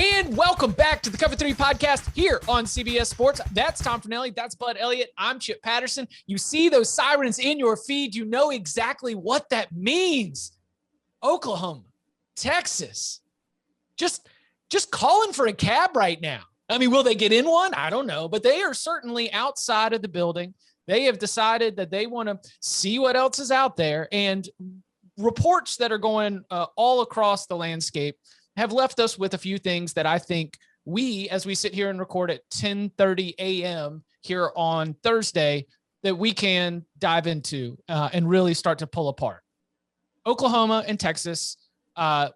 And welcome back to the Cover 3 podcast here on CBS Sports. That's Tom Fornelli. That's Bud Elliott. I'm Chip Patterson. You see those sirens in your feed. You know exactly what that means. Oklahoma, Texas, just calling for a cab right now. I mean, will they get in one? I don't know, but they are certainly outside of the building. They have decided that they want to see what else is out there. And reports that are going all across the landscape have left us with a few things that I think we, as we sit here and record at 10:30 a.m. here on Thursday, that we can dive into and really start to pull apart. Oklahoma and Texas,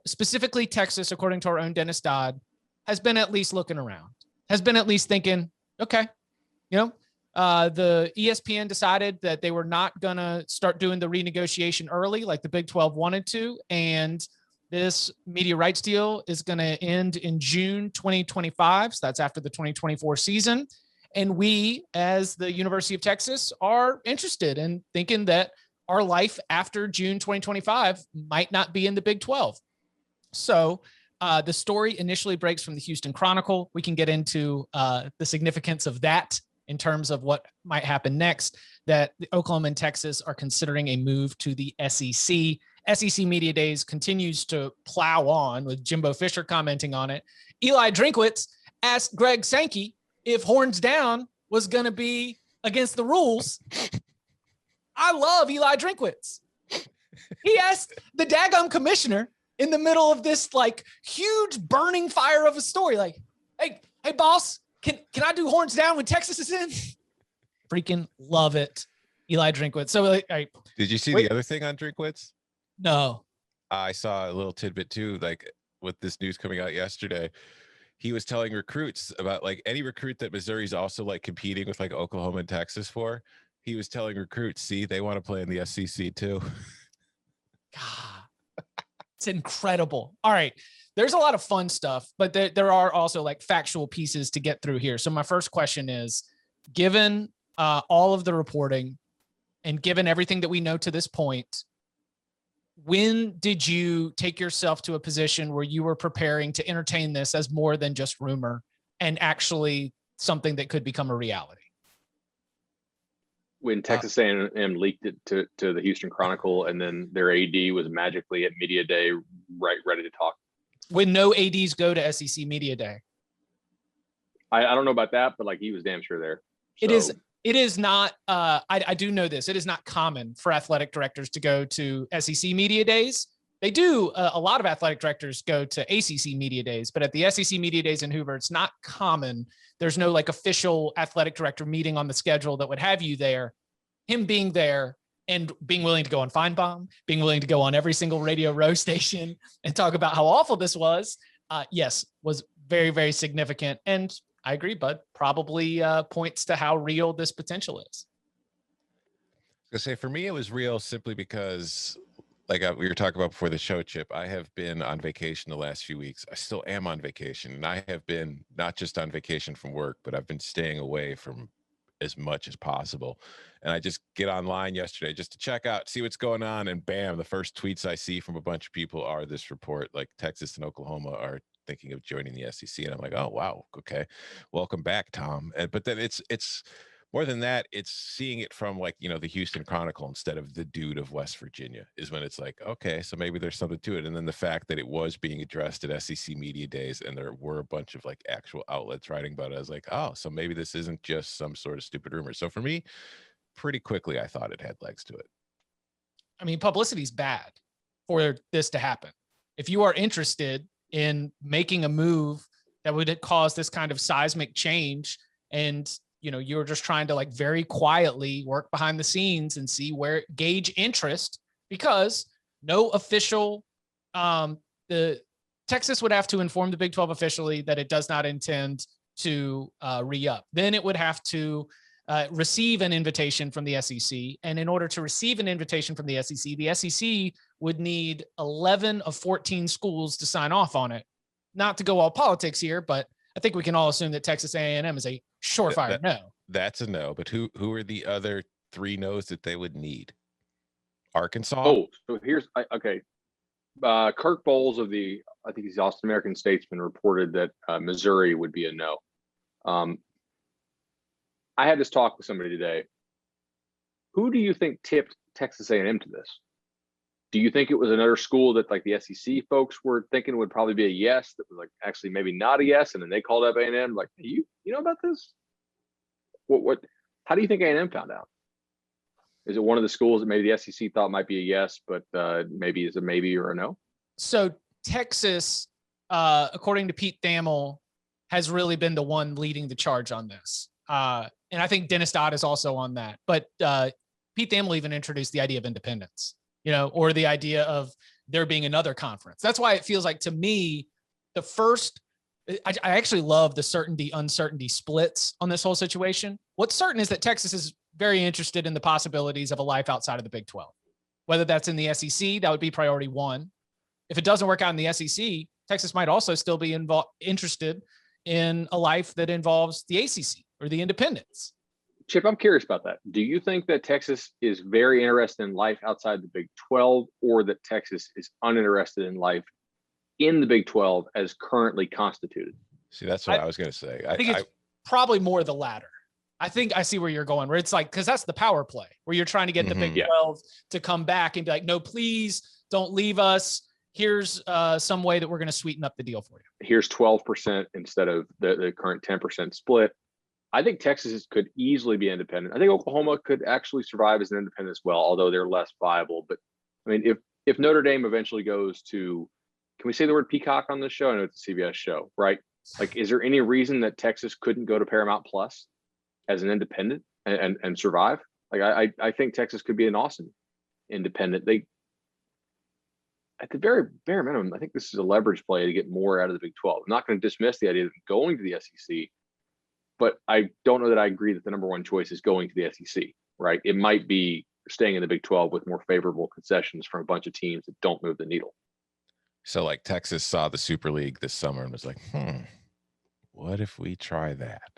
specifically Texas, according to our own Dennis Dodd, has been at least looking around, has been at least thinking, okay, the ESPN decided that they were not going to start doing the renegotiation early like the Big 12 wanted to, and this media rights deal is going to end in June 2025. So that's after the 2024 season. And we, as the University of Texas, are interested in thinking that our life after June 2025 might not be in the Big 12. So the story initially breaks from the Houston Chronicle. We can get into the significance of that in terms of what might happen next, that Oklahoma and Texas are considering a move to the SEC. SEC Media Days continues to plow on, with Jimbo Fisher commenting on it. Eli Drinkwitz asked Greg Sankey if horns down was going to be against the rules. I love Eli Drinkwitz. He asked the daggum commissioner in the middle of this like huge burning fire of a story, like, hey boss, can I do horns down when Texas is in? Freaking love it. Eli Drinkwitz. So did you see the other thing on Drinkwitz? No. I saw a little tidbit too, like with this news coming out yesterday. He was telling recruits about like any recruit that Missouri's also like competing with like Oklahoma and Texas for. He was telling recruits, see, they want to play in the SEC too. God, it's incredible. All right. There's a lot of fun stuff, but there are also like factual pieces to get through here. So my first question is, given all of the reporting and given everything that we know to this point, when did you take yourself to a position where you were preparing to entertain this as more than just rumor and actually something that could become a reality? When Texas A&M leaked it to the Houston Chronicle, and then their AD was magically at Media Day, ready to talk. When no ADs go to SEC Media Day. I don't know about that, but like he was damn sure there. So. It is not, I do know this, it is not common for athletic directors to go to SEC Media Days. They do, a lot of athletic directors go to ACC Media Days, but at the SEC Media Days in Hoover, it's not common. There's no like official athletic director meeting on the schedule that would have you there. Him being there and being willing to go on Feinbaum, being willing to go on every single Radio Row station and talk about how awful this was, yes, was very, very significant. And I agree, Bud, probably points to how real this potential is. I was gonna say, for me, it was real simply because, like we were talking about before the show, Chip, I have been on vacation the last few weeks. I still am on vacation, and I have been not just on vacation from work, but I've been staying away from as much as possible. And I just get online yesterday just to check out, see what's going on, and bam, the first tweets I see from a bunch of people are this report, like Texas and Oklahoma are thinking of joining the SEC. And I'm like, oh, wow. Okay. Welcome back, Tom. But then it's more than that. It's seeing it from like, the Houston Chronicle instead of the dude of West Virginia is when it's like, okay, so maybe there's something to it. And then the fact that it was being addressed at SEC Media Days and there were a bunch of like actual outlets writing about it. I was like, oh, so maybe this isn't just some sort of stupid rumor. So for me, pretty quickly, I thought it had legs to it. I mean, publicity is bad for this to happen. If you are interested in making a move that would cause this kind of seismic change, and you're just trying to like very quietly work behind the scenes and see where gauge interest, because no official, the Texas would have to inform the Big 12 officially that it does not intend to re-up. Then it would have to receive an invitation from the SEC. And in order to receive an invitation from the SEC would need 11 of 14 schools to sign off on it. Not to go all politics here, but I think we can all assume that Texas A&M is a surefire no. That's a no. But who are the other 3 no's that they would need? Arkansas? Oh, so here's okay. Kirk Bowles of the I think he's the Austin American Statesman, reported that Missouri would be a no. I had this talk with somebody today. Who do you think tipped Texas A&M to this? Do you think it was another school that like the SEC folks were thinking would probably be a yes, that was like actually maybe not a yes, and then they called up A&M like, hey, you know about this? What? How do you think A&M found out? Is it one of the schools that maybe the SEC thought might be a yes, but maybe is a maybe or a no? So Texas, according to Pete Thamel, has really been the one leading the charge on this. And I think Dennis Dodd is also on that. But Pete Thamel even introduced the idea of independence, or the idea of there being another conference. That's why it feels like, to me, the first, I actually love the certainty-uncertainty splits on this whole situation. What's certain is that Texas is very interested in the possibilities of a life outside of the Big 12. Whether that's in the SEC, that would be priority one. If it doesn't work out in the SEC, Texas might also still be interested in a life that involves the ACC or the independents. Chip, I'm curious about that. Do you think that Texas is very interested in life outside the Big 12, or that Texas is uninterested in life in the Big 12 as currently constituted? See, that's what I was going to say. I think it's probably more the latter. I think I see where you're going, where it's like, because that's the power play, where you're trying to get the Big 12 to come back and be like, no, please don't leave us. Here's some way that we're going to sweeten up the deal for you. Here's 12% instead of the current 10% split. I think Texas could easily be independent. I think Oklahoma could actually survive as an independent as well, although they're less viable. But I mean, if Notre Dame eventually goes to, can we say the word peacock on this show? I know it's a CBS show, right? Like, is there any reason that Texas couldn't go to Paramount Plus as an independent and survive? Like, I think Texas could be an awesome independent. They, at the very bare minimum, I think this is a leverage play to get more out of the Big 12. I'm not going to dismiss the idea of going to the SEC, but I don't know that I agree that the number one choice is going to the SEC, right? It might be staying in the Big 12 with more favorable concessions from a bunch of teams that don't move the needle. So like Texas saw the Super League this summer and was like, what if we try that?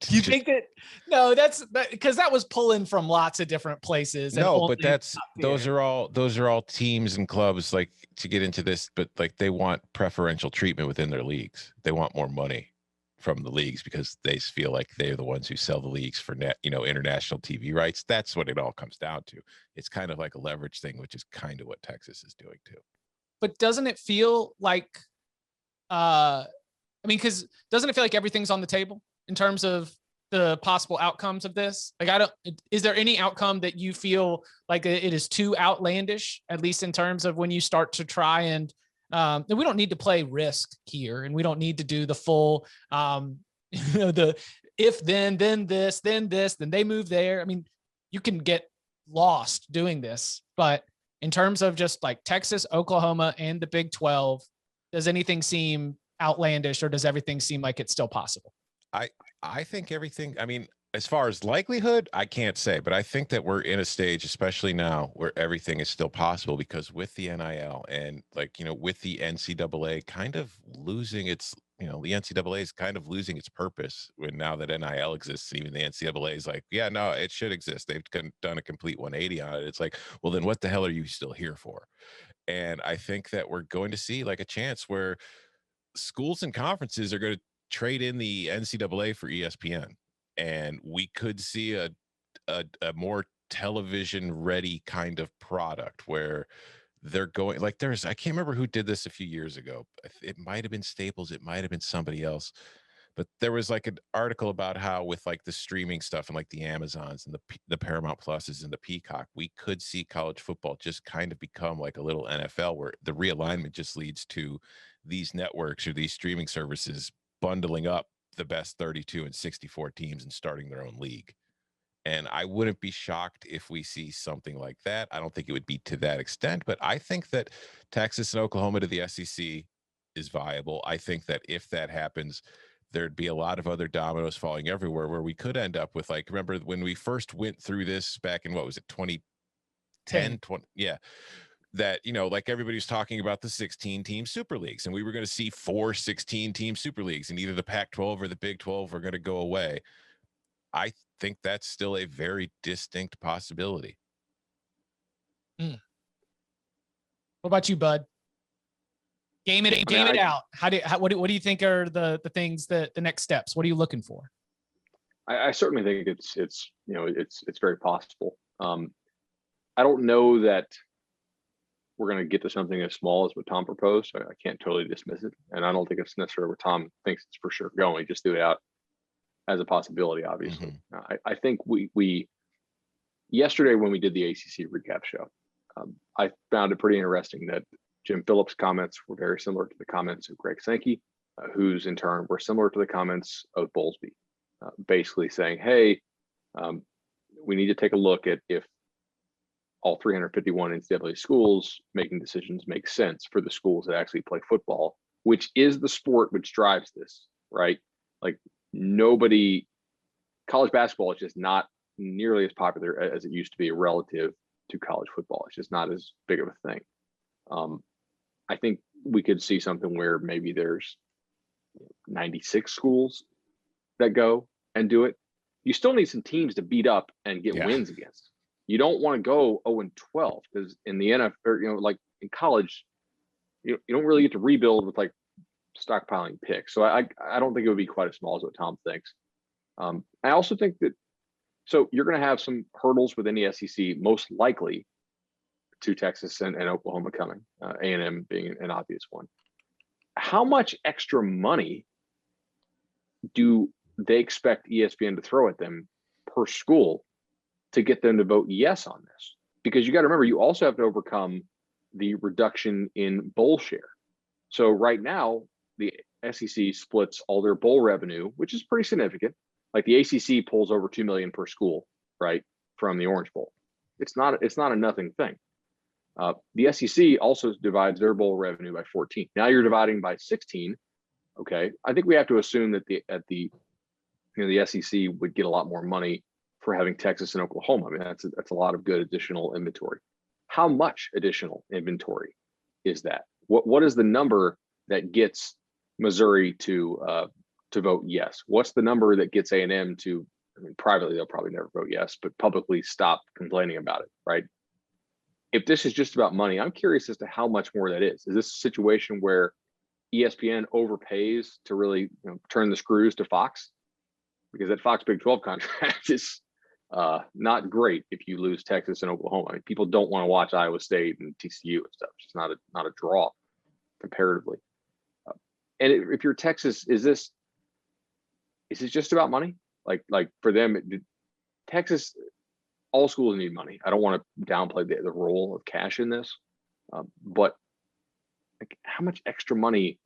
Do you think that? No, that's because that was pulling from lots of different places. No, but those are all teams and clubs, like, to get into this, but like they want preferential treatment within their leagues. They want more money from the leagues because they feel like they're the ones who sell the leagues for international TV rights. That's what it all comes down to. It's kind of like a leverage thing, which is kind of what Texas is doing too. But doesn't it feel like, because doesn't it feel like everything's on the table in terms of the possible outcomes of this? Like, is there any outcome that you feel like it is too outlandish, at least in terms of when you start to try and we don't need to play risk here, and we don't need to do the full, the if then this, then they move there. I mean, you can get lost doing this, but in terms of just like Texas, Oklahoma, and the Big 12, does anything seem outlandish, or does everything seem like it's still possible? I think everything, I mean, as far as likelihood, I can't say, but I think that we're in a stage, especially now, where everything is still possible, because with the NIL and with the NCAA kind of losing its, the NCAA is kind of losing its purpose now that NIL exists. Even the NCAA is like, yeah, no, it should exist. They've done a complete 180 on it. It's like, well, then what the hell are you still here for? And I think that we're going to see like a chance where schools and conferences are going to trade in the NCAA for ESPN, and we could see a more television ready kind of product where they're going, like, I can't remember who did this a few years ago. It might have been Staples, it might have been somebody else, but there was like an article about how with like the streaming stuff and like the Amazons and the Paramount Pluses and the Peacock, we could see college football just kind of become like a little NFL, where the realignment just leads to these networks or these streaming services bundling up the best 32 and 64 teams and starting their own league. And I wouldn't be shocked if we see something like that. I don't think it would be to that extent, but I think that Texas and Oklahoma to the SEC is viable. I think that if that happens, there'd be a lot of other dominoes falling everywhere, where we could end up with, like, remember when we first went through this back in, what was it, 2010, 20, yeah, that, like everybody's talking about the 16-team super leagues, and we were going to see 4 16-team super leagues, and either the Pac-12 or the Big 12 are going to go away. I think that's still a very distinct possibility. What about you, Bud? Game it out. What do you think are the things that the next steps? What are you looking for? I certainly think it's very possible. I don't know that we're going to get to something as small as what Tom proposed. I can't totally dismiss it, and I don't think it's necessarily where Tom thinks it's for sure going. Just threw it out as a possibility. Obviously, I think we yesterday when we did the ACC recap show, I found it pretty interesting that Jim Phillips' comments were very similar to the comments of Greg Sankey, whose in turn were similar to the comments of Bowlesby, basically saying, hey, we need to take a look at if all 351 NCAA schools making decisions make sense for the schools that actually play football, which is the sport which drives this, right? Like college basketball is just not nearly as popular as it used to be relative to college football. It's just not as big of a thing. I think we could see something where maybe there's 96 schools that go and do it. You still need some teams to beat up and get wins against. You don't want to go 0-12 because in the NFL, or, like in college, you don't really get to rebuild with like stockpiling picks. So I don't think it would be quite as small as what Tom thinks. I also think that, so you're going to have some hurdles within the SEC, most likely to Texas and Oklahoma coming, A&M being an obvious one. How much extra money do they expect ESPN to throw at them per school to get them to vote yes on this? Because you got to remember, you also have to overcome the reduction in bowl share. So right now, the SEC splits all their bowl revenue, which is pretty significant. Like the ACC pulls over $2 million per school, right, from the Orange Bowl. It's not a nothing thing. The SEC also divides their bowl revenue by 14. Now you're dividing by 16. Okay, I think we have to assume that the SEC would get a lot more money for having Texas and Oklahoma. I mean, that's a lot of good additional inventory. How much additional inventory is that? What is the number that gets Missouri to vote yes? What's the number that gets A&M to? I mean, privately they'll probably never vote yes, but publicly stop complaining about it, right? If this is just about money, I'm curious as to how much more that is. Is this a situation where ESPN overpays to really turn the screws to Fox? Because that Fox Big 12 contract is not great if you lose Texas and Oklahoma. I mean, people don't want to watch Iowa State and TCU and stuff. It's just not a draw comparatively. And if you're Texas, is this just about money? Like for them, Texas, all schools need money. I don't want to downplay the role of cash in this, but like, how much extra money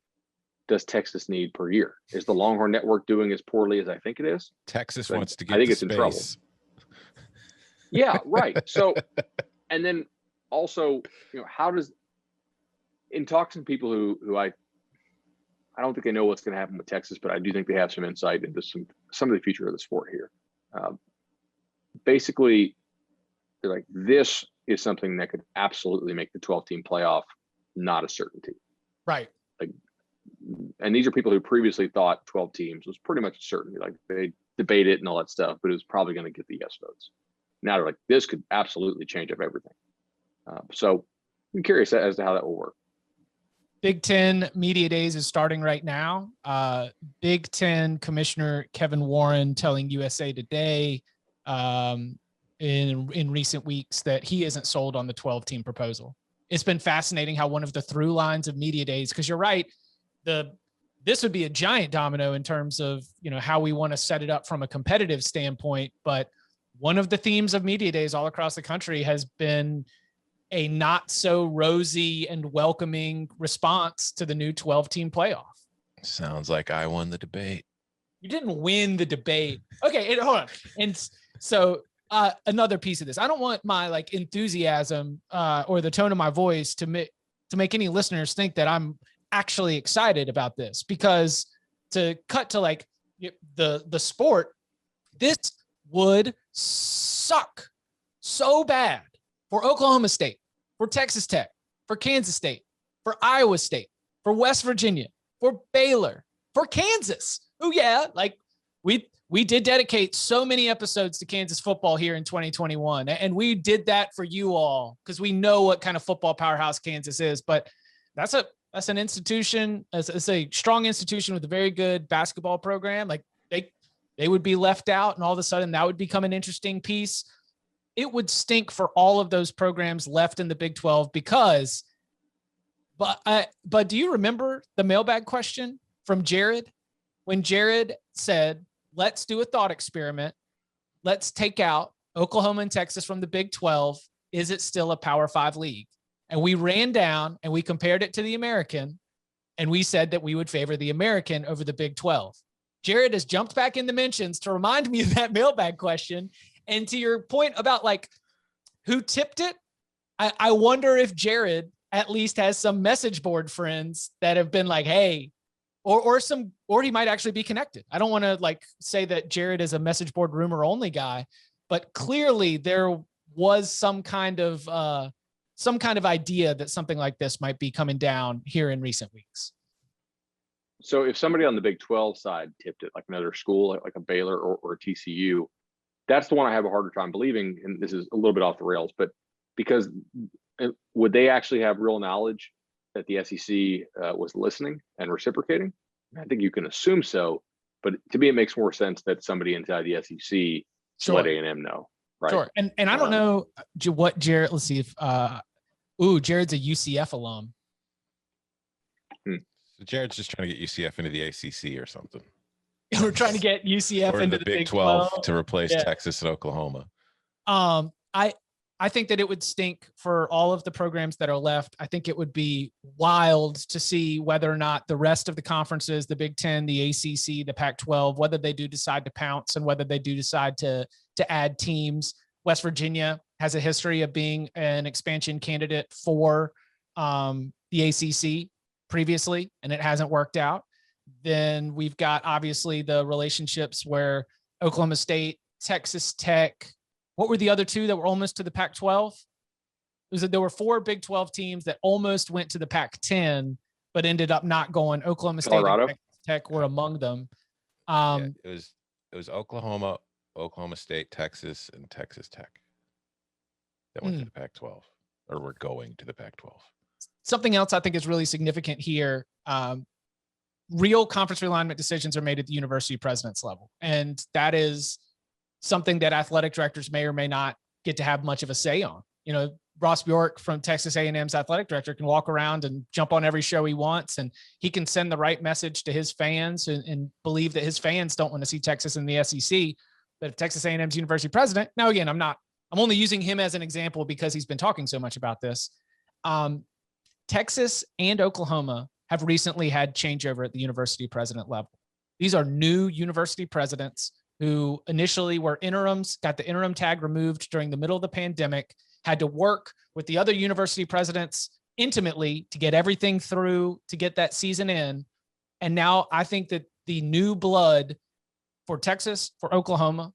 does Texas need per year? Is the Longhorn Network doing as poorly as I think it is? Texas wants to get. I think it's space. in trouble. Yeah, right. So, and then also, how does, in talking to people who I don't think they know what's going to happen with Texas, but I do think they have some insight into some of the future of the sport here. Basically, they're like, this is something that could absolutely make the 12-team playoff not a certainty. Right. Like, and these are people who previously thought 12 teams was pretty much a certainty. Like they debate it and all that stuff, but it was probably going to get the yes votes. Now they're like, this could absolutely change up everything. So I'm curious as to how that will work. Big Ten Media Days is starting right now. Big Ten Commissioner Kevin Warren telling USA Today in recent weeks that he isn't sold on the 12-team proposal. It's been fascinating how one of the through lines of Media Days, because you're right, this would be a giant domino in terms of how we want to set it up from a competitive standpoint. But one of the themes of Media Days all across the country has been a not so rosy and welcoming response to the new 12-team playoff. Sounds like I won the debate. You didn't win the debate. Okay, hold on. And so another piece of this, I don't want my enthusiasm or the tone of my voice to make any listeners think that I'm actually excited about this, because to cut to the sport, this would suck so bad for Oklahoma State, for Texas Tech, for Kansas State, for Iowa State, for West Virginia, for Baylor, for Kansas. Oh yeah, we did dedicate so many episodes to Kansas football here in 2021, and we did that for you all because we know what kind of football powerhouse Kansas is. But that's That's an institution. It's a strong institution with a very good basketball program. Like they would be left out, and all of a sudden that would become an interesting piece. It would stink for all of those programs left in the Big 12 because, but do you remember the mailbag question from Jared? When Jared said, let's do a thought experiment. Let's take out Oklahoma and Texas from the Big 12. Is it still a Power 5 league? And we ran down and we compared it to the American, and we said that we would favor the American over the Big 12. Jared has jumped back in the mentions to remind me of that mailbag question. And to your point about like who tipped it, I wonder if Jared at least has some message board friends that have been like, hey, or he might actually be connected. I don't want to like say that Jared is a message board rumor only guy, but clearly there was some kind of idea that something like this might be coming down here in recent weeks. So if somebody on the Big 12 side tipped it, like another school, like a Baylor or a TCU, that's the one I have a harder time believing. And this is a little bit off the rails, but because would they actually have real knowledge that the SEC was listening and reciprocating? I think you can assume so, but to me, it makes more sense that somebody inside the SEC let A&M know. Right. Sure. And I don't know what Jared, let's see if, Jared's a UCF alum. So Jared's just trying to get UCF into the ACC or something. We're trying to get UCF into the Big 12 to replace Texas and Oklahoma. I think that it would stink for all of the programs that are left. I think it would be wild to see whether or not the rest of the conferences, the Big 10, the ACC, the Pac-12, whether they do decide to pounce and whether they do decide to add teams. West Virginia has a history of being an expansion candidate for the ACC previously, and it hasn't worked out. Then we've got obviously the relationships where Oklahoma State, Texas Tech. What were the other two that were almost to the Pac-12? There were 4 Big 12 teams that almost went to the Pac-10, but ended up not going. Oklahoma State Colorado. and Texas Tech were among them. It was Oklahoma, Oklahoma State, Texas, and Texas Tech that went to the Pac-12, or were going to the Pac-12. Something else I think is really significant here. Real conference realignment decisions are made at the university president's level. And that is something that athletic directors may or may not get to have much of a say on. You know, Ross Bjork from Texas A&M's athletic director can walk around and jump on every show he wants, and he can send the right message to his fans and believe that his fans don't want to see Texas in the SEC. But if Texas A&M's university president, now again, I'm only using him as an example because he's been talking so much about this. Texas and Oklahoma have recently had changeover at the university president level. These are new university presidents who initially were interims, got the interim tag removed during the middle of the pandemic, had to work with the other university presidents intimately to get everything through, to get that season in. And now I think that the new blood for Texas, for Oklahoma,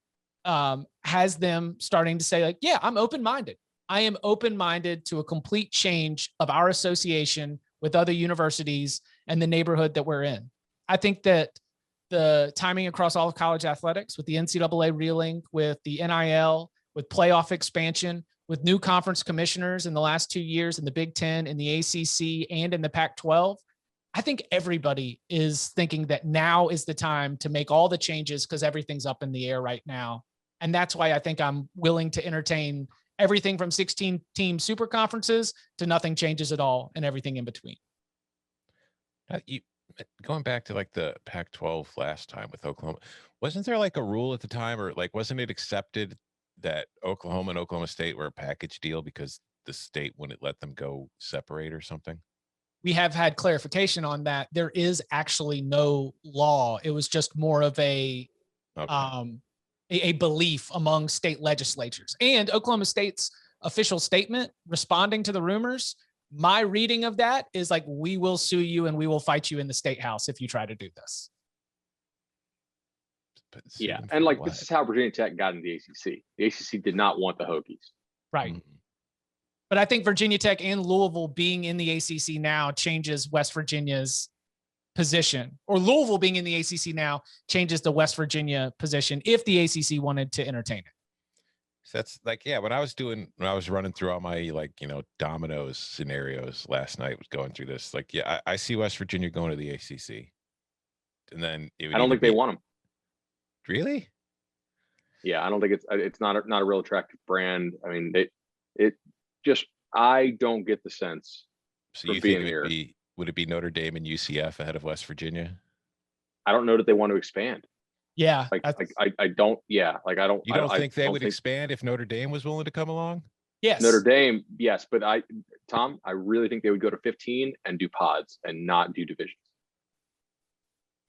has them starting to say like, yeah, I'm open-minded. I am open-minded to a complete change of our association with other universities and the neighborhood that we're in. I think that the timing across all of college athletics, with the NCAA reeling, with the NIL, with playoff expansion, with new conference commissioners in the last 2 years in the Big 10, in the ACC, and in the Pac-12, I think everybody is thinking that now is the time to make all the changes because everything's up in the air right now. And that's why I think I'm willing to entertain everything from 16-team super conferences to nothing changes at all and everything in between. Going back to like the Pac-12 last time with Oklahoma, wasn't there like a rule at the time, or like wasn't it accepted that Oklahoma and Oklahoma State were a package deal because the state wouldn't let them go separate or something? We have had clarification on that. There is actually no law. It was just more of a belief among state legislatures. And Oklahoma State's official statement responding to the rumors, my reading of that is like, we will sue you and we will fight you in the state house if you try to do this. Yeah. And like, this is how Virginia Tech got into the ACC. The ACC did not want the Hokies. Right. Mm-hmm. But I think Virginia Tech and Louisville being in the ACC now changes West Virginia's position, or Louisville being in the ACC now changes the West Virginia position if the ACC wanted to entertain it. So that's like, yeah, when I was running through all my dominoes scenarios last night, was going through this, like, yeah, I see West Virginia going to the ACC, and then it would I don't either think they be want them. really. Yeah, I don't think it's not a real attractive brand. I mean, it just I don't get the sense So for you think being here. would it be Notre Dame and UCF ahead of West Virginia? I don't know that they want to expand. Yeah. I don't. Yeah, like I don't. You don't I think they don't would think expand if Notre Dame was willing to come along? Yes. Notre Dame. Yes, but Tom, I really think they would go to 15 and do pods and not do divisions.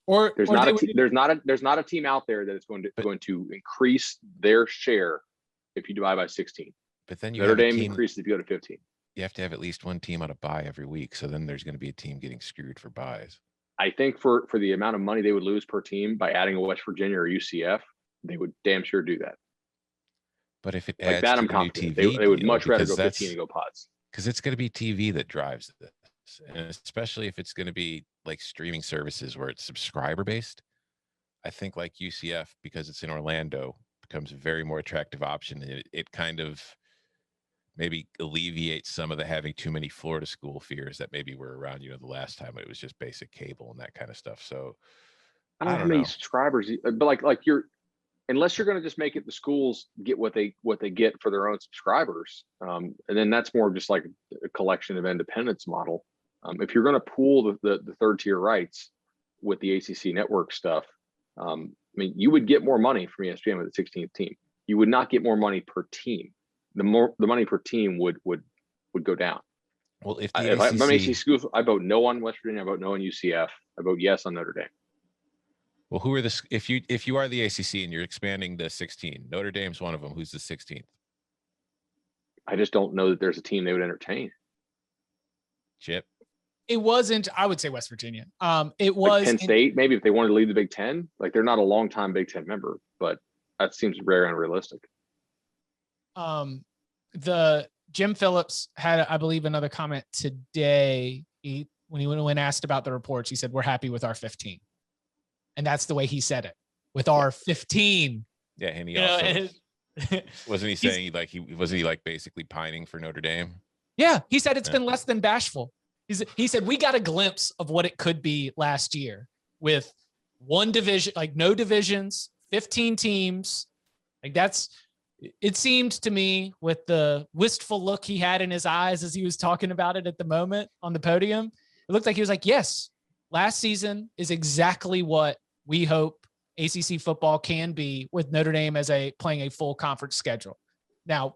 Or There's not a team out there that is going to increase their share if you divide by 16. But then Notre Dame increases if you go to 15. You have to have at least one team on a bye every week. So then there's going to be a team getting screwed for buys. I think for the amount of money they would lose per team by adding a West Virginia or UCF, they would damn sure do that. But if it Like adds that, to I'm the new confident. TV, They would much rather because go 15 and go pods. Because it's going to be TV that drives this, and especially if it's going to be like streaming services where it's subscriber based. I think like UCF, because it's in Orlando, becomes a very more attractive option. It kind of maybe alleviates some of the having too many Florida school fears that maybe were around, the last time when it was just basic cable and that kind of stuff. So I don't know how many subscribers, but like unless you're going to just make it the schools get what they get for their own subscribers, and then that's more just like a collection of independence model. If you're going to pool the third tier rights with the ACC network stuff, I mean, you would get more money from ESPN with the 16th team. You would not get more money per team. The money per team would go down. Well, if I'm ACC schools, I vote no on West Virginia. I vote no on UCF. I vote yes on Notre Dame. Well, who are if you are the ACC and you're expanding the 16, Notre Dame's one of them. Who's the 16th? I just don't know that there's a team they would entertain. Chip. It wasn't. I would say West Virginia. It was like Penn State. Maybe if they wanted to lead the Big Ten, like they're not a long-time Big Ten member, but that seems very unrealistic. The Jim Phillips had, I believe, another comment today. When asked about the reports, he said, "We're happy with our 15." And that's the way he said it, with our 15. Yeah, and he also wasn't he saying he basically pining for Notre Dame? Yeah, he said it's been less than bashful. He said we got a glimpse of what it could be last year with one division, like no divisions, 15 teams. Like it seemed to me, with the wistful look he had in his eyes as he was talking about it at the moment on the podium, it looked like he was like, yes, last season is exactly what we hope ACC football can be, with Notre Dame playing a full conference schedule. Now,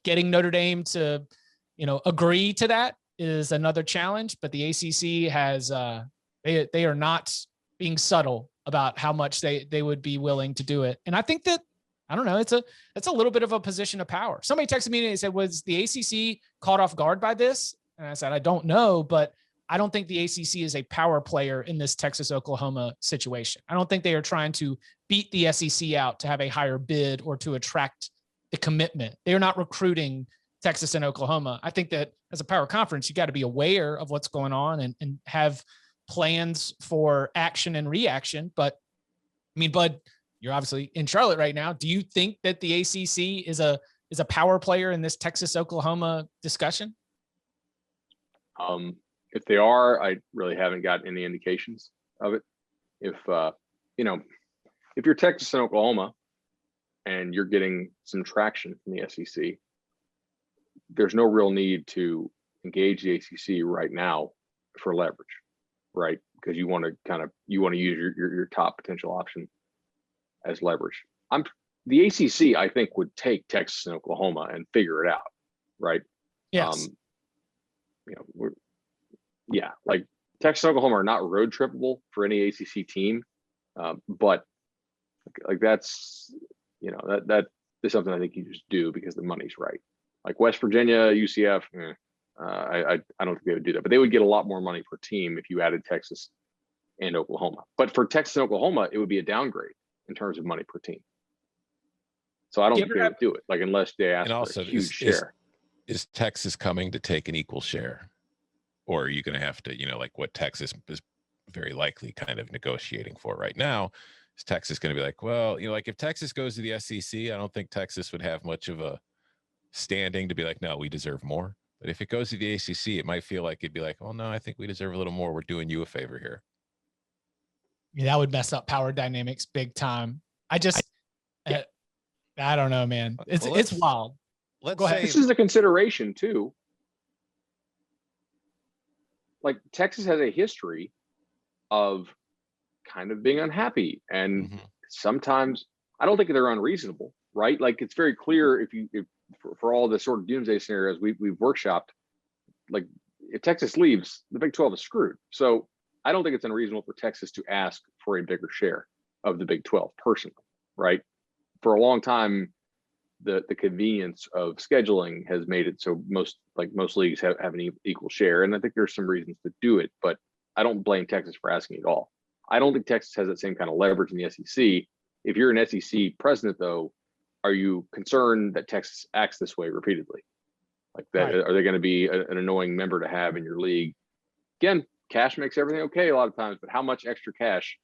getting Notre Dame to, agree to that is another challenge, but the ACC has, they are not being subtle about how much they would be willing to do it. And I think that, I don't know, it's a little bit of a position of power. Somebody texted me and said, was the ACC caught off guard by this? And I said, I don't know, but I don't think the ACC is a power player in this Texas-Oklahoma situation. I don't think they are trying to beat the SEC out to have a higher bid or to attract the commitment. They are not recruiting Texas and Oklahoma. I think that as a power conference, you got to be aware of what's going on and have plans for action and reaction. But I mean, Bud, you're obviously in Charlotte right now. Do you think that the ACC is a power player in this Texas-Oklahoma discussion? If they are, I really haven't gotten any indications of it. If you're Texas and Oklahoma and you're getting some traction from the SEC, there's no real need to engage the ACC right now for leverage, right? Because you want to use your top potential option as leverage. The ACC, I think, would take Texas and Oklahoma and figure it out, right? Yes. Like Texas and Oklahoma are not road trippable for any ACC team, but like that's that is something I think you just do because the money's right. Like West Virginia, UCF, I don't think they would do that, but they would get a lot more money per team if you added Texas and Oklahoma. But for Texas and Oklahoma, it would be a downgrade in terms of money per team. So I don't think they would do it, like unless they ask for a huge share. Is Texas coming to take an equal share? Or are you going to have to, like what Texas is very likely kind of negotiating for right now, Is Texas going to be like, well, like if Texas goes to the SEC, I don't think Texas would have much of a standing to be like, no, we deserve more. But if it goes to the ACC, it might feel like it'd be like, oh no, I think we deserve a little more. We're doing you a favor here. Yeah, that would mess up power dynamics big time. I don't know, man. It's wild. Let's Go ahead. This is a consideration too. Like Texas has a history of kind of being unhappy, and sometimes I don't think they're unreasonable, right? Like it's very clear if for all the sort of doomsday scenarios we've workshopped, like if Texas leaves, the Big 12 is screwed. So I don't think it's unreasonable for Texas to ask for a bigger share of the Big 12 personally, right? For a long time, the convenience of scheduling has made it so most leagues have an equal share, and I think there's some reasons to do it, but I don't blame Texas for asking at all. I don't think Texas has that same kind of leverage in the SEC. If you're an SEC president, though, are you concerned that Texas acts this way repeatedly? Like that, right. Are they going to be an annoying member to have in your league? Again, cash makes everything okay a lot of times, but how much extra cash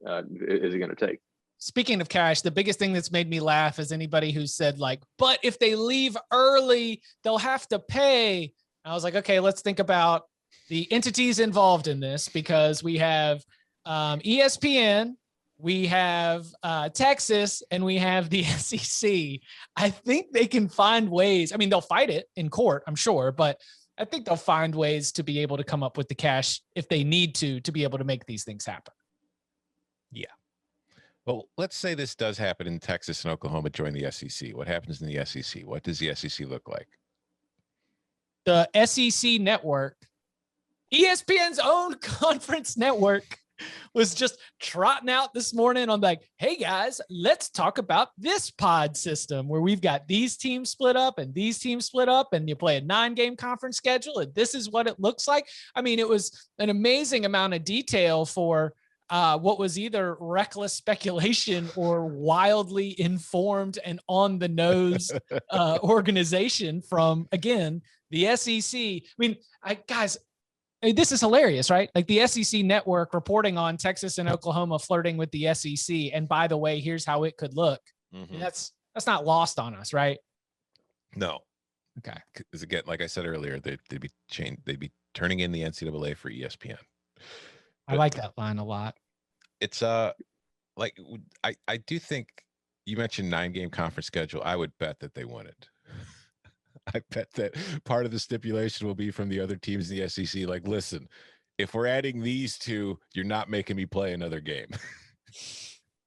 is it going to take? Speaking of cash, the biggest thing that's made me laugh is anybody who said like, but if they leave early, they'll have to pay. I was like, okay, let's think about the entities involved in this, because we have ESPN, we have Texas, and we have the SEC. I think they can find ways. I mean, they'll fight it in court, I'm sure, but I think they'll find ways to be able to come up with the cash if they need to be able to make these things happen. Yeah. Well, let's say this does happen in Texas and Oklahoma join the SEC. What happens in the SEC? What does the SEC look like? The SEC network, ESPN's own conference network, was just trotting out this morning on like, hey guys, let's talk about this pod system where we've got these teams split up and these teams split up, and you play a 9-game conference schedule, and this is what it looks like. I mean, it was an amazing amount of detail for what was either reckless speculation or wildly informed and on the nose organization from, again, the SEC. I mean, guys, this is hilarious, right? Like the SEC network reporting on Texas and Oklahoma flirting with the SEC. And by the way, here's how it could look. Mm-hmm. That's not lost on us, right? No. Okay. Because again, like I said earlier, they'd be turning in the NCAA for ESPN. I like that line a lot. It's like I do think you mentioned 9-game conference schedule. I would bet that they won it. I bet that part of the stipulation will be from the other teams in the SEC. Like, listen, if we're adding these two, you're not making me play another game.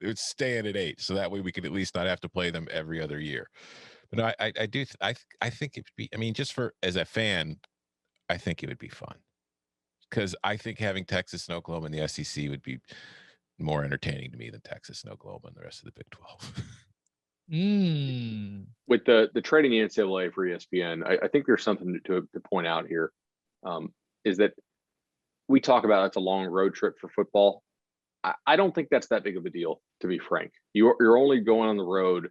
It's staying at 8, so that way we could at least not have to play them every other year. But no, I think it'd be. I mean, just as a fan, I think it would be fun, because I think having Texas and Oklahoma in the SEC would be more entertaining to me than Texas and Oklahoma and the rest of the Big 12. With the trading the NCAA for ESPN, I think there's something to point out here. Is that we talk about it's a long road trip for football. I don't think that's that big of a deal, to be frank. You're only going on the road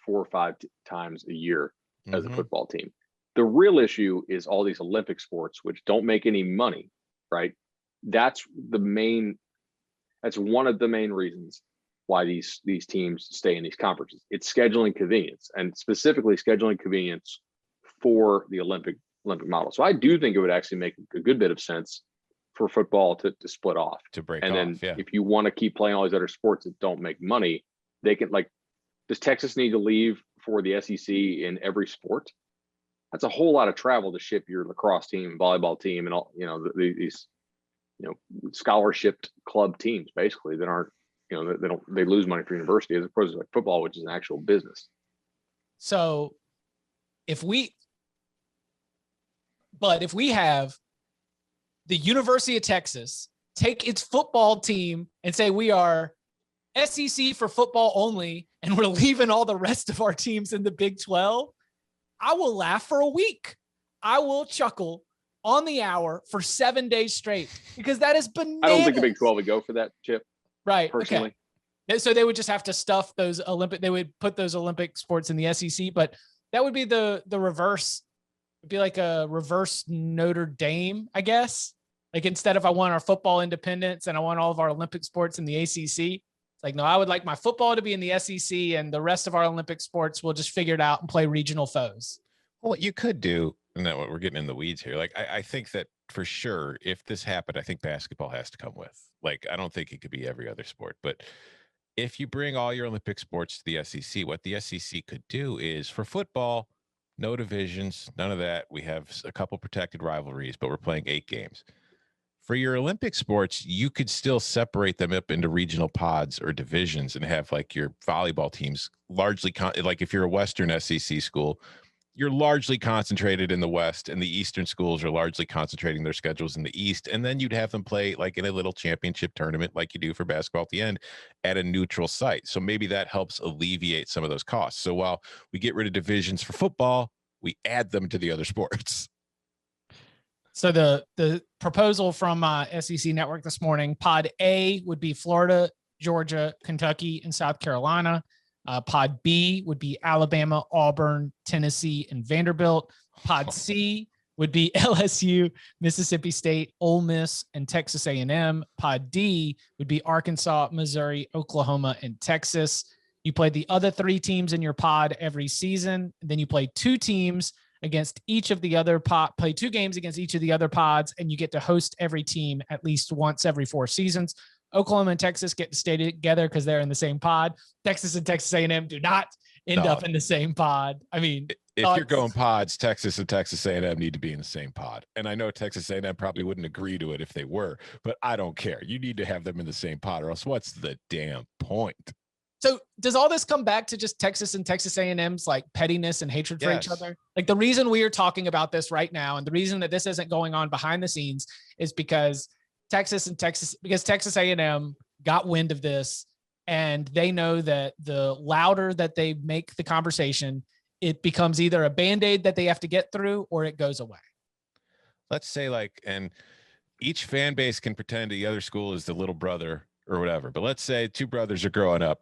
4 or 5 times a year as a football team. The real issue is all these Olympic sports, which don't make any money, right? That's one of the main reasons why these teams stay in these conferences. It's scheduling convenience, and specifically scheduling convenience for the Olympic model. So I do think it would actually make a good bit of sense for football to split off, to break and off. Then if you want to keep playing all these other sports that don't make money, they can, like, does Texas need to leave for the SEC in every sport? That's a whole lot of travel to ship your lacrosse team, volleyball team, and all, these scholarship club teams basically that aren't, they lose money for university, as opposed to like football, which is an actual business. So if we have the University of Texas take its football team and say we are SEC for football only, and we're leaving all the rest of our teams in the Big 12, I will laugh for a week. I will chuckle on the hour for 7 days straight, because that is bananas. I don't think the Big 12 would go for that, Chip. Right. Personally. Okay. So they would just have to stuff those they would put those Olympic sports in the SEC, but that would be the reverse. It'd be like a reverse Notre Dame, I guess. Like, instead of I want our football independence and I want all of our Olympic sports in the ACC, It's like, no, I would like my football to be in the SEC, and the rest of our Olympic sports, we'll just figure it out and play regional foes. Well, what you could do, and then we're getting in the weeds here. Like, I think that for sure, if this happened, I think basketball has to come with. Like, I don't think it could be every other sport, but if you bring all your Olympic sports to the SEC, what the SEC could do is for football, no divisions, none of that. We have a couple protected rivalries, but we're playing 8 games. For your Olympic sports, you could still separate them up into regional pods or divisions and have like your volleyball teams largely like if you're a Western SEC school, you're largely concentrated in the West, and the Eastern schools are largely concentrating their schedules in the East. And then you'd have them play like in a little championship tournament, like you do for basketball at the end, at a neutral site. So maybe that helps alleviate some of those costs. So while we get rid of divisions for football, we add them to the other sports. So the proposal from SEC Network this morning, Pod A would be Florida, Georgia, Kentucky, and South Carolina. Pod B would be Alabama, Auburn, Tennessee, and Vanderbilt. Pod C would be LSU, Mississippi State, Ole Miss, and Texas A&M. Pod D would be Arkansas, Missouri, Oklahoma, and Texas. You play the other 3 teams in your pod every season. Then you play 2 teams against each of the other play 2 games against each of the other pods, and you get to host every team at least once every 4 seasons. Oklahoma and Texas get to stay together because they're in the same pod. Texas and Texas A&M do not end up in the same pod. I mean, if you're going pods, Texas and Texas A&M need to be in the same pod. And I know Texas A&M probably wouldn't agree to it if they were, but I don't care. You need to have them in the same pod, or else what's the damn point? So does all this come back to just Texas and Texas A&M's like pettiness and hatred for each other? Like the reason we are talking about this right now, and the reason that this isn't going on behind the scenes, is because Texas A&M got wind of this, and they know that the louder that they make the conversation, it becomes either a Band-Aid that they have to get through or it goes away. Let's say and each fan base can pretend the other school is the little brother or whatever, but let's say 2 brothers are growing up.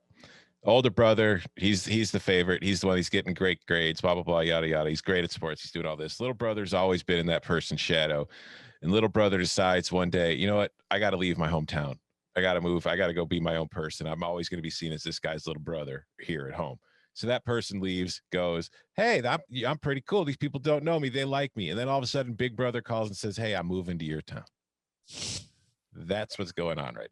Older brother, he's the favorite. He's the one, he's getting great grades, blah, blah, blah, yada, yada. He's great at sports. He's doing all this. Little brother's always been in that person's shadow. And little brother decides one day, you know what? I got to leave my hometown. I got to move. I got to go be my own person. I'm always going to be seen as this guy's little brother here at home. So that person leaves, goes, hey, I'm pretty cool. These people don't know me. They like me. And then all of a sudden, big brother calls and says, hey, I'm moving to your town. That's what's going on right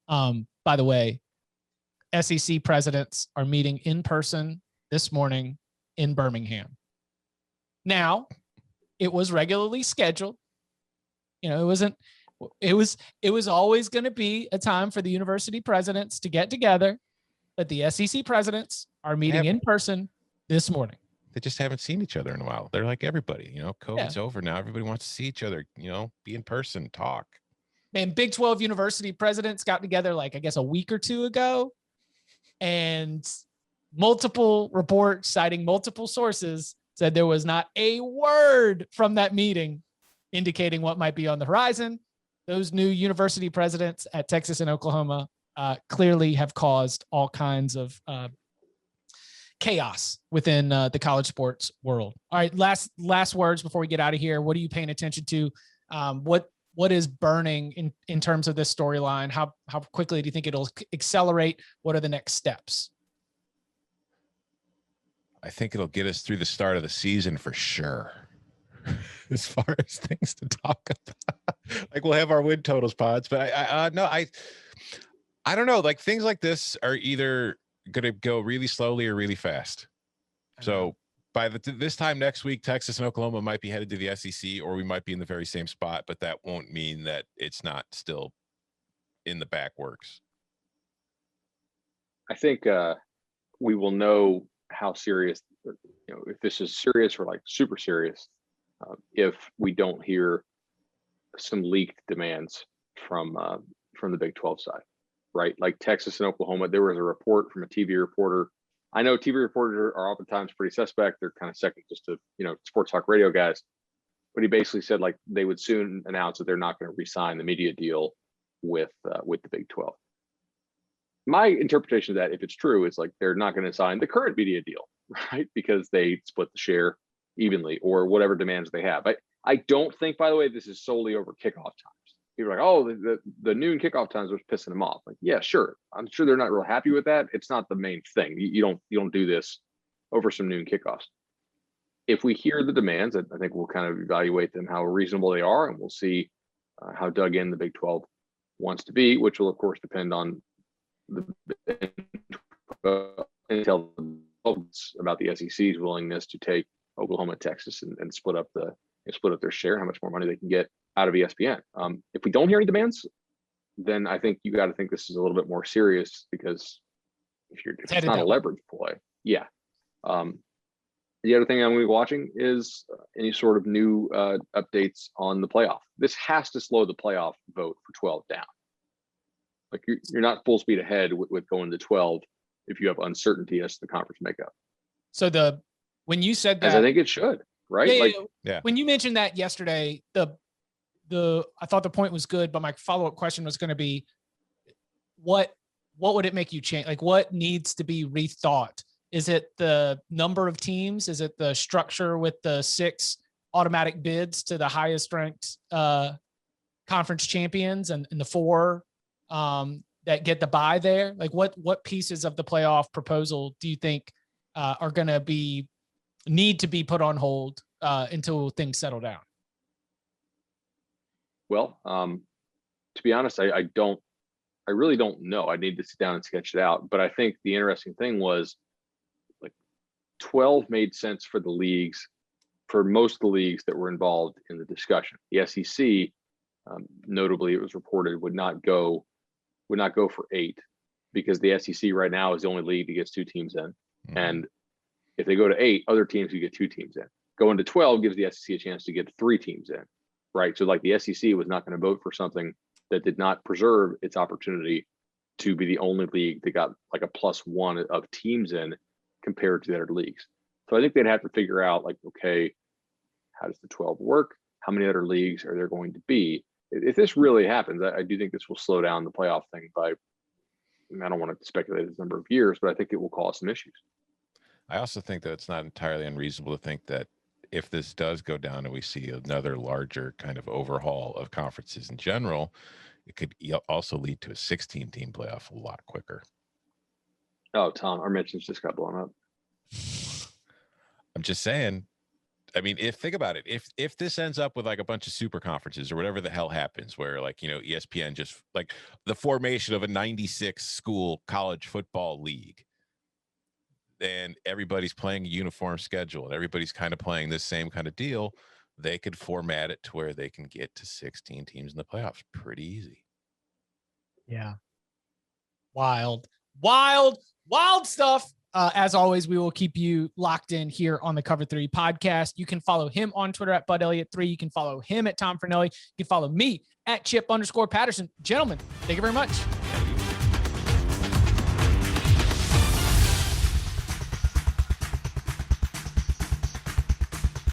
now. By the way, SEC presidents are meeting in person this morning in Birmingham. Now, it was regularly scheduled. You know, it was always going to be a time for the university presidents to get together, but the SEC presidents are meeting in person this morning. They just haven't seen each other in a while. They're like everybody, COVID's over now. Everybody wants to see each other, be in person, talk. Man, Big 12 university presidents got together I guess a week or 2 ago, and multiple reports citing multiple sources said there was not a word from that meeting indicating what might be on the horizon. Those new university presidents at Texas and Oklahoma clearly have caused all kinds of chaos within the college sports world. All right, last words before we get out of here. What are you paying attention to? What is burning in terms of this storyline? How quickly do you think it'll accelerate? What are the next steps? I think it'll get us through the start of the season for sure. As far as things to talk about, we'll have our win totals pods, but I don't know. Things like this are either going to go really slowly or really fast. So by this time next week, Texas and Oklahoma might be headed to the SEC, or we might be in the very same spot, but that won't mean that it's not still in the back works. I think we will know how serious, if this is serious or super serious, if we don't hear some leaked demands from the Big 12 side, right? Like Texas and Oklahoma, there was a report from a TV reporter. I know TV reporters are oftentimes pretty suspect. They're kind of second just to, sports talk radio guys. But he basically said they would soon announce that they're not going to re-sign the media deal with the Big 12. My interpretation of that, if it's true, is they're not going to sign the current media deal, right? Because they split the share evenly or whatever demands they have. I don't think, by the way, this is solely over kickoff times. people are like, oh, the noon kickoff times was pissing them off. Like, yeah, sure. I'm sure they're not real happy with that. It's not the main thing. You don't do this over some noon kickoffs. If we hear the demands, I think we'll kind of evaluate them, how reasonable they are, and we'll see how dug in the Big 12 wants to be, which will of course depend on the intel about the SEC's willingness to take Oklahoma, Texas, and split up their share, how much more money they can get out of ESPN. If we don't hear any demands, then I think you got to think this is a little bit more serious, because if it's not a leverage play, yeah. The other thing I'm going to be watching is any sort of new updates on the playoff. This has to slow the playoff vote for 12 down. Like you're not full speed ahead with going to 12 if you have uncertainty as to the conference makeup. So when you said that, as I think it should, right? Yeah. When you mentioned that yesterday, I thought the point was good, but my follow-up question was going to be, what would it make you change? Like, what needs to be rethought? Is it the number of teams? Is it the structure with the 6 automatic bids to the highest ranked conference champions and the 4 that get the bye there? Like what pieces of the playoff proposal do you think are going to need to be put on hold until things settle down? Well, to be honest, I really don't know. I need to sit down and sketch it out. But I think the interesting thing was, like, 12 made sense for the leagues, for most of the leagues that were involved in the discussion. The SEC, notably, it was reported, would not go for 8, because the SEC right now is the only league that gets 2 teams in. Mm-hmm. And if they go to 8, other teams could get 2 teams in. Going to 12 gives the SEC a chance to get 3 teams in, right? So like the SEC was not going to vote for something that did not preserve its opportunity to be the only league that got like a +1 of teams in compared to the other leagues. So I think they'd have to figure out, like, okay, how does the 12 work? How many other leagues are there going to be? If this really happens, I do think this will slow down the playoff thing by, I don't want to speculate the number of years, but I think it will cause some issues. I also think that it's not entirely unreasonable to think that if this does go down and we see another larger kind of overhaul of conferences in general, it could also lead to a 16-team playoff a lot quicker. Oh, Tom, our mentions just got blown up. I'm just saying. I mean, think about it, if this ends up with like a bunch of super conferences or whatever the hell happens, where, like, you know, ESPN just, like, the formation of a 96 school college football league, and everybody's playing a uniform schedule and everybody's kind of playing this same kind of deal, they could format it to where they can get to 16 teams in the playoffs pretty easy. Yeah. Wild stuff. As always, we will keep you locked in here on the Cover 3 podcast. You can follow him on Twitter at BudElliott3. You can follow him at Tom Fornelli. You can follow me at Chip_Patterson. Gentlemen, thank you very much.